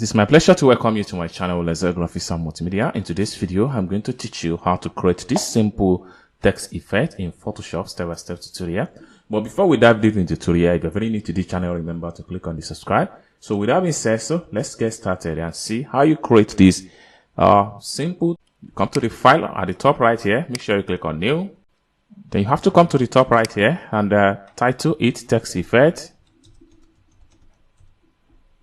It is my pleasure to welcome you to my channel, Laser Graphics and Multimedia. In today's video, I'm going to teach you how to create this simple text effect in Photoshop step-by-step tutorial. But before we dive deep into the tutorial, if you're very new to this channel, remember to click on the subscribe. So with that being said, let's get started and see how you create this simple. Come to the file at the top right here. Make sure you click on new. Then you have to come to the top right here and title it text effect.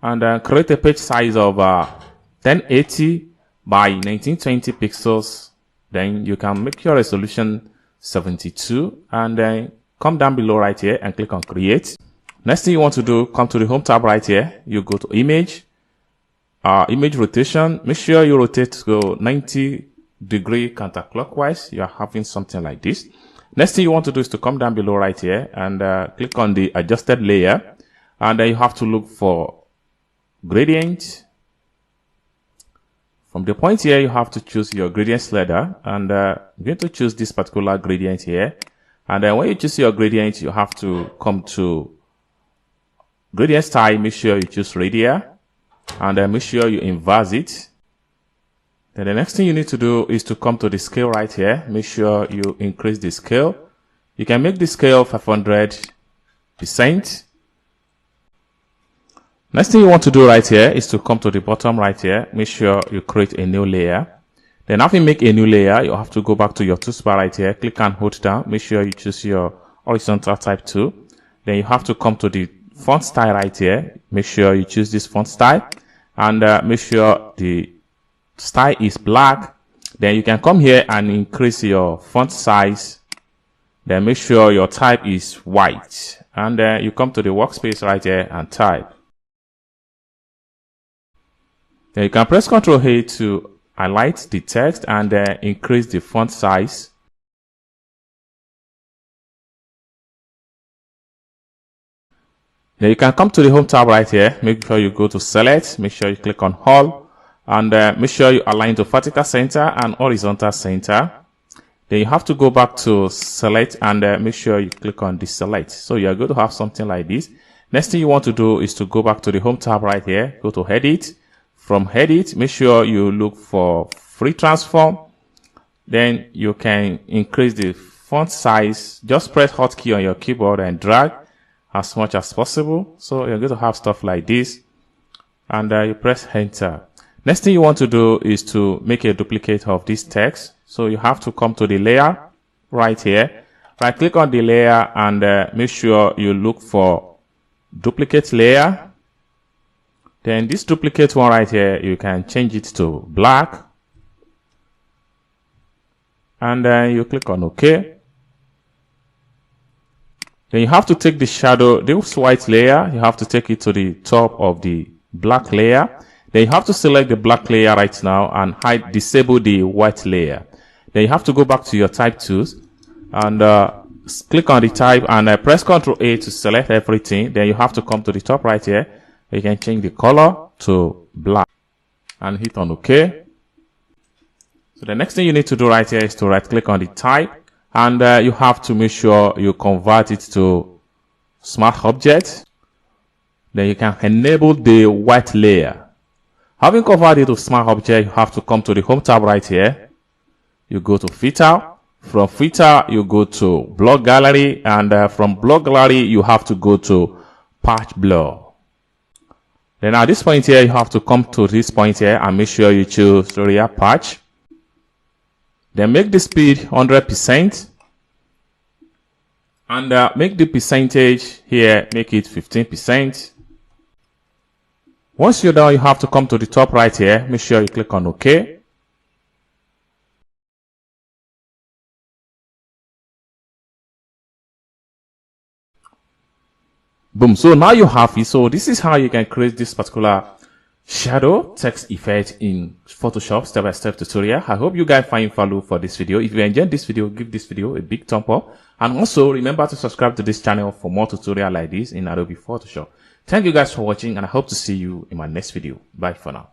And create a page size of 1080 by 1920 pixels. Then you can make your resolution 72 and then come down below right here and click on create. Next thing you want to do, come to the home tab right here. You go to image rotation. Make sure you rotate to 90-degree counterclockwise. You are having something like this. Next thing you want to do is to come down below right here and click on the adjusted layer, and then you have to look for gradient. From the point here, you have to choose your gradient slider, and I'm going to choose this particular gradient here. And then when you choose your gradient, you have to come to gradient style. Make sure you choose radial, and then make sure you inverse it. Then the next thing you need to do is to come to the scale right here. Make sure you increase the scale. You can make the scale 500%. Next thing you want to do right here is to come to the bottom right here. Make sure you create a new layer. Then after you make a new layer, you have to go back to your toolbar right here. Click and hold down. Make sure you choose your horizontal type tool. Then you have to come to the font style right here. Make sure you choose this font style, and make sure the style is black. Then you can come here and increase your font size. Then make sure your type is white, and then you come to the workspace right here and type. Then you can press Ctrl A to highlight the text and increase the font size. Then you can come to the home tab right here. Make sure you go to select. Make sure you click on all, and make sure you align to vertical center and horizontal center. Then you have to go back to select and make sure you click on deselect. So you are going to have something like this. Next thing you want to do is to go back to the home tab right here. Go to edit. From edit, make sure you look for free transform. Then you can increase the font size. Just press hotkey on your keyboard and drag as much as possible. So you're going to have stuff like this, and you press enter. Next thing you want to do is to make a duplicate of this text. So you have to come to the layer right here. Right click on the layer and make sure you look for duplicate layer. Then this duplicate one right here, you can change it to black, and then you click on OK. Then you have to take the shadow, this white layer, you have to take it to the top of the black layer. Then you have to select the black layer right now and disable the white layer. Then you have to go back to your type tools and click on the type and press Ctrl A to select everything. Then you have to come to the top right here. You can change the color to black and hit on OK. So the next thing you need to do right here is to right click on the type, and you have to make sure you convert it to smart object. Then you can enable the white layer. Having converted it to smart object, you have to come to the home tab right here. You go to filter. From filter, you go to blur gallery, and from blur gallery, you have to go to patch blur. Then at this point here, you have to come to this point here and make sure you choose rear patch. Then make the speed 100%, and make the percentage here, make it 15%. Once you're done, you have to come to the top right here. Make sure you click on OK. Boom. So now you have it. So this is how you can create this particular shadow text effect in Photoshop step-by-step tutorial. I hope you guys find value for this video. If you enjoyed this video, give this video a big thumb up, and also remember to subscribe to this channel for more tutorial like this in Adobe Photoshop. Thank you guys for watching, and I hope to see you in my next video. Bye for now.